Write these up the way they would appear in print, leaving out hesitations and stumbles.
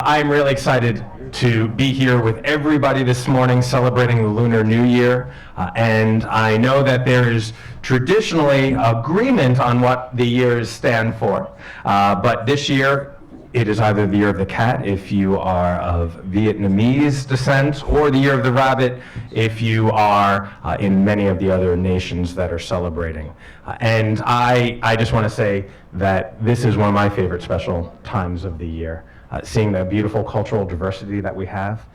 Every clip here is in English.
I'm really excited to be here with everybody this morning celebrating the Lunar New Year. And I know that there is traditionally agreement on what the years stand for. But this year, it is either the year of the cat if you are of Vietnamese descent, or the year of the rabbit if you are in many of the other nations that are celebrating. And I just want to say that this is one of my favorite special times of the year. Seeing the beautiful cultural diversity that we have,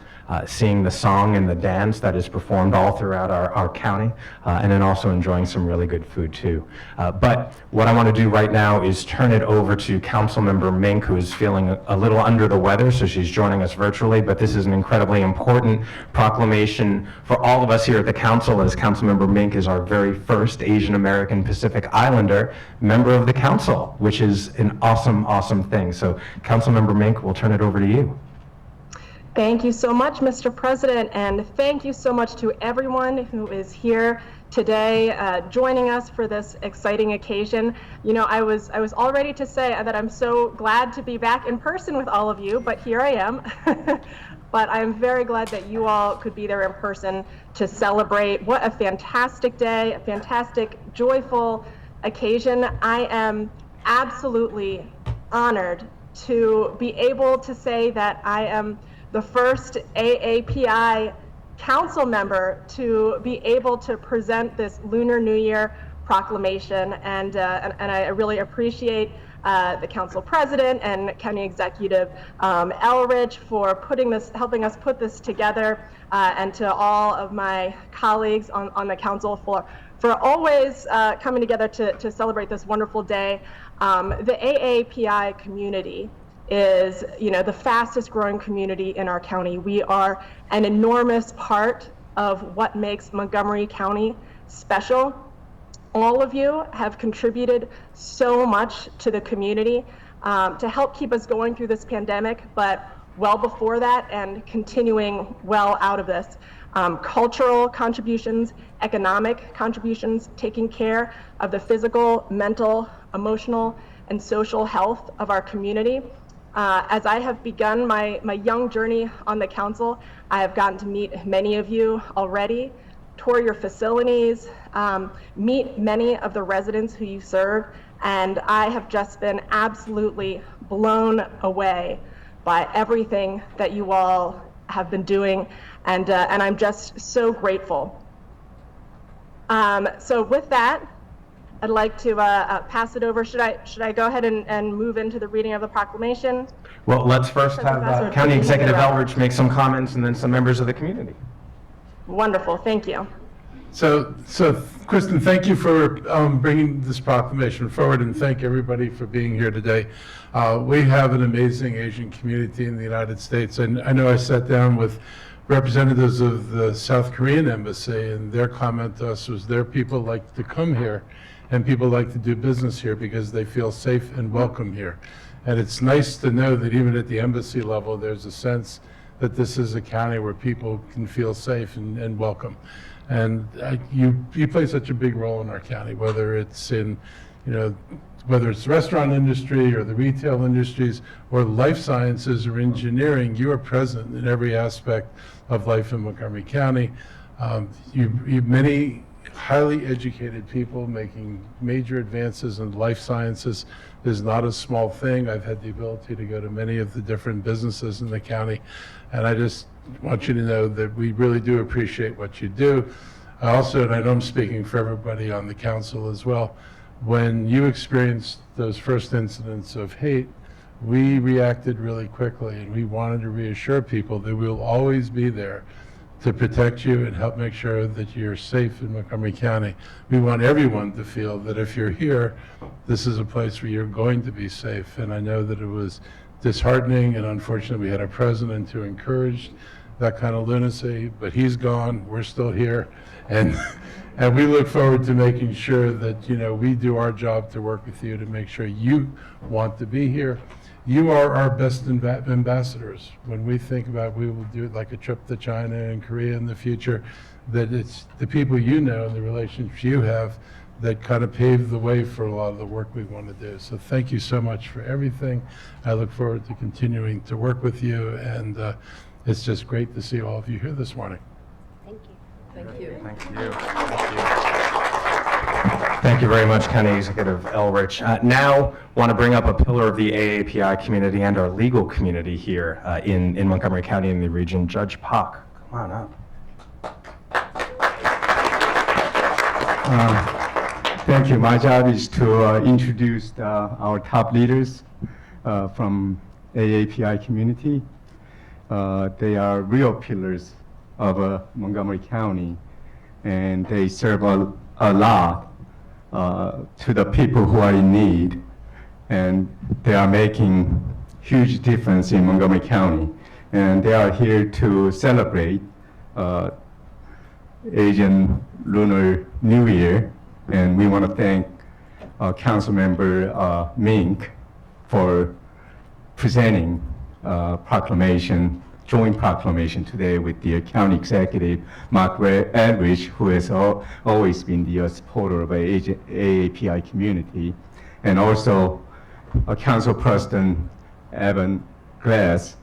seeing the song and the dance that is performed all throughout our county, and then also enjoying some really good food too. But what I want to do right now is turn it over to Councilmember Mink, who is feeling a little under the weather, so she's joining us virtually, but this is an incredibly important proclamation for all of us here at the council, as Councilmember Mink is our very first Asian American Pacific Islander member of the council, which is an awesome, awesome thing. So Councilmember Mink, we'll turn it over to you. Thank you so much, Mr. President, and thank you so much to everyone who is here today joining us for this exciting occasion. You know, I was all ready to say that I'm so glad to be back in person with all of you, but here I am. But I'm very glad that you all could be there in person to celebrate. What a fantastic day, a fantastic, joyful occasion. I am absolutely honored to be able to say that I am the first AAPI council member to be able to present this Lunar New Year proclamation, and I really appreciate the council president and county executive Elridge for helping us put this together, and to all of my colleagues on the council for always coming together to celebrate this wonderful day. The AAPI community is, you know, the fastest growing community in our county. We are an enormous part of what makes Montgomery County special. All of you have contributed so much to the community to help keep us going through this pandemic, but well before that and continuing well out of this. Cultural contributions, economic contributions, taking care of the physical, mental, emotional, and social health of our community. As I have begun my young journey on the council, I have gotten to meet many of you already, tour your facilities, meet many of the residents who you serve, and I have just been absolutely blown away by everything that you all have been doing, and I'm just so grateful. So with that, I'd like to pass it over. Should I go ahead and move into the reading of the proclamation? Well, let's first have County Executive Elridge make some comments, and then some members of the community. Wonderful, thank you. So Kristen, thank you for bringing this proclamation forward, and thank everybody for being here today. We have an amazing Asian community in the United States, and I know I sat down with representatives of the South Korean embassy, and their comment to us was their people like to come here and people like to do business here because they feel safe and welcome here. And it's nice to know that even at the embassy level, there's a sense that this is a county where people can feel safe and welcome. And you play such a big role in our county, whether it's in, whether it's the restaurant industry or the retail industries or life sciences or engineering. You are present in every aspect of life in Montgomery County. You've many highly educated people making major advances in life sciences is not a small thing. I've had the ability to go to many of the different businesses in the county, and I just want you to know that we really do appreciate what you do. Also, and I know I'm speaking for everybody on the council as well, when you experienced those first incidents of hate, we reacted really quickly, and we wanted to reassure people that we'll always be there to protect you and help make sure that you're safe in Montgomery County. We want everyone to feel that if you're here, this is a place where you're going to be safe. And I know that it was disheartening, and unfortunately we had a president who encouraged that kind of lunacy, but he's gone, we're still here, and we look forward to making sure that we do our job to work with you to make sure you want to be here. You are our best ambassadors. When we think about, we will do like a trip to China and Korea in the future, that it's the people you know and the relationships you have that kind of paved the way for a lot of the work we want to do. So thank you so much for everything. I look forward to continuing to work with you, and it's just great to see all of you here this morning. Thank you. Thank you. Thank you very much, County Executive Elrich. Now, want to bring up a pillar of the AAPI community and our legal community here in Montgomery County and the region, Judge Pak. Come on up. Thank you. My job is to introduce our top leaders from AAPI community. They are real pillars of Montgomery County, and they serve a lot to the people who are in need, and they are making huge difference in Montgomery County. And they are here to celebrate Asian Lunar New Year, and we want to thank Councilmember Mink for presenting joint proclamation today with the County Executive Mark Edrich, who has always been the supporter of AAPI community, and also Council President Evan Glass,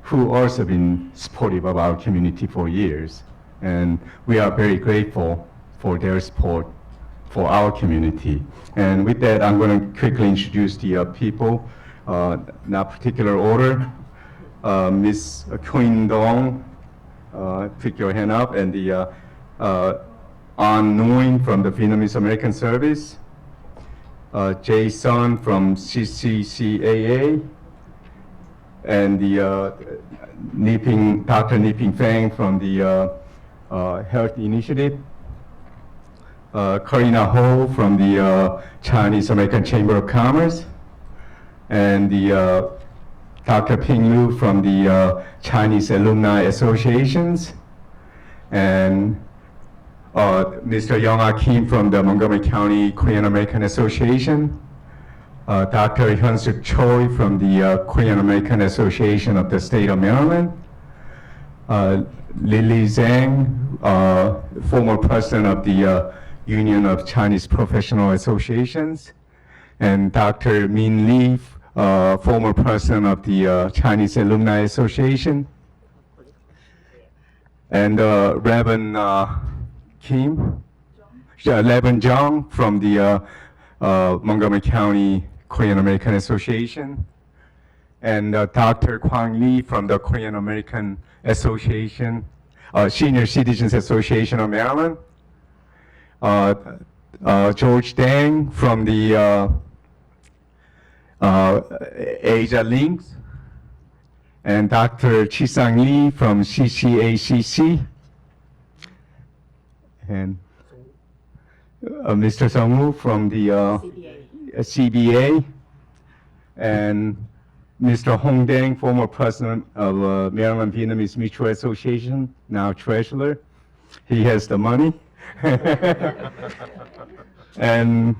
who also been supportive of our community for years. And we are very grateful for their support for our community. And with that, I'm going to quickly introduce the people, not particular order. Ms. Queen Dong, pick your hand up, and the An Nguyen from the Vietnamese American Service, Jay Sun from CCCAA, and the Dr. Niping Fang from the Health Initiative, Karina Ho from the Chinese American Chamber of Commerce, and the Dr. Ping Lu from the Chinese Alumni Associations, and Mr. Young Ah Kim from the Montgomery County Korean American Association, Dr. Hyun-Suk Choi from the Korean American Association of the State of Maryland, Lily Zhang, former president of the Union of Chinese Professional Associations, and Dr. Min Lee, former president of the Chinese Alumni Association, and Reverend Jung from the Montgomery County Korean American Association, and Dr. Kwang Lee from the Korean American Association, Senior Citizens Association of Maryland, George Dang from the Asia Links, and Dr. Chi-Sang Lee from CCACC, and Mr. Sung-woo from the CBA, and Mr. Hong Dang, former president of Maryland Vietnamese Mutual Association, now treasurer. He has the money. And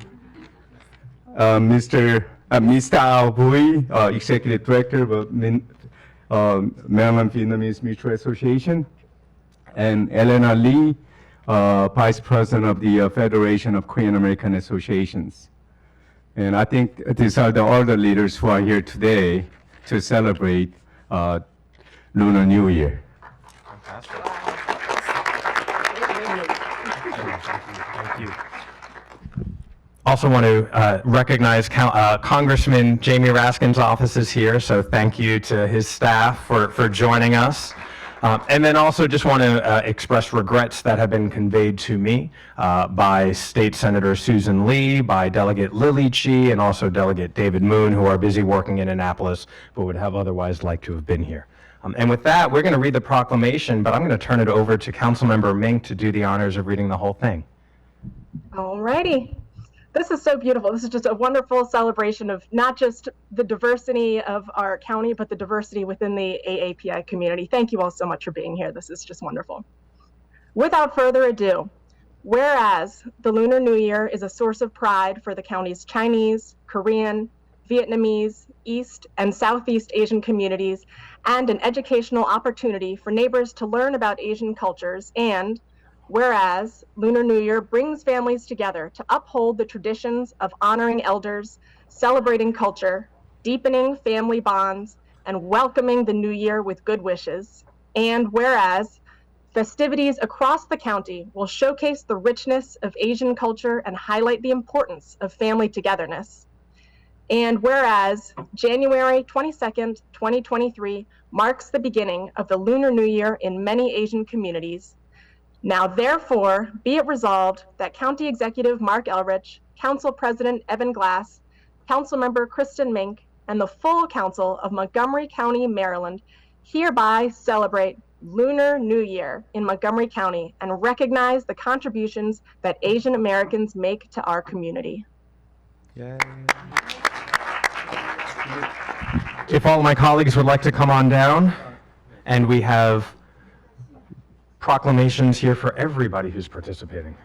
Mr. Ao Bui, executive director of Maryland Vietnamese Mutual Association, and Elena Lee, vice president of the Federation of Korean American Associations. And I think these are the other leaders who are here today to celebrate Lunar New Year. Fantastic. Thank you. Also want to recognize Congressman Jamie Raskin's office is here, so thank you to his staff for joining us. And then also just want to express regrets that have been conveyed to me by State Senator Susan Lee, by Delegate Lily Chi, and also Delegate David Moon, who are busy working in Annapolis, but would have otherwise liked to have been here. And with that, we're going to read the proclamation, but I'm going to turn it over to Councilmember Mink to do the honors of reading the whole thing. All righty. This is so beautiful. This is just a wonderful celebration of not just the diversity of our county, but the diversity within the AAPI community. Thank you all so much for being here. This is just wonderful. Without further ado, whereas the Lunar New Year is a source of pride for the county's Chinese, Korean, Vietnamese, East and Southeast Asian communities, and an educational opportunity for neighbors to learn about Asian cultures, and whereas Lunar New Year brings families together to uphold the traditions of honoring elders, celebrating culture, deepening family bonds, and welcoming the new year with good wishes. And whereas festivities across the county will showcase the richness of Asian culture and highlight the importance of family togetherness. And whereas January 22nd, 2023 marks the beginning of the Lunar New Year in many Asian communities, now therefore be it resolved that County Executive Mark Elrich, Council President Evan Glass, Councilmember Kristen Mink, and the full Council of Montgomery County, Maryland hereby celebrate Lunar New Year in Montgomery County and recognize the contributions that Asian Americans make to our community. If all my colleagues would like to come on down, and we have proclamations here for everybody who's participating.